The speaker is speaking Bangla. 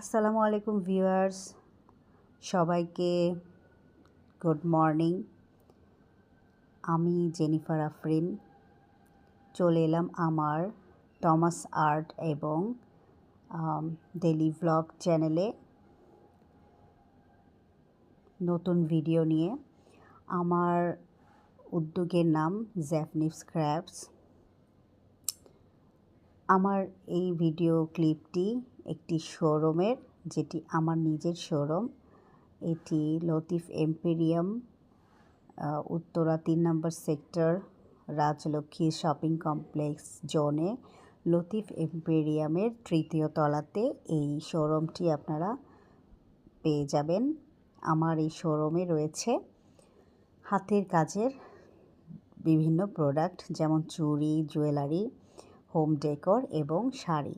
আসসালামু আলাইকুম ভিউয়ার্স, সবাইকে গুড মর্নিং। আমি জেনিফার আফরিন চলে এলাম আমার টমাস আর্ট এবং ডেলি ভ্লগ চ্যানেলে নতুন ভিডিও নিয়ে। আমার উদ্যোগের নাম জ্যাপনিজ ক্র্যাফটস। আমার এই ভিডিও ক্লিপটি একটি শোরুমের, যেটি আমার নিজের শোরুম। এটি লতিফ এম্পেরিয়াম, উত্তরা ৩ নম্বর সেক্টর, রাজলক্ষ্মী শপিং কমপ্লেক্স জোনে লতিফ এম্পেরিয়ামের ৩য় তলাতে এই শোরুমটি আপনারা পেয়ে যাবেন। আমার এই শোরুমে রয়েছে হাতের কাজের বিভিন্ন প্রোডাক্ট, যেমন চুড়ি, জুয়েলারি, হোম ডেকর এবং শাড়ি।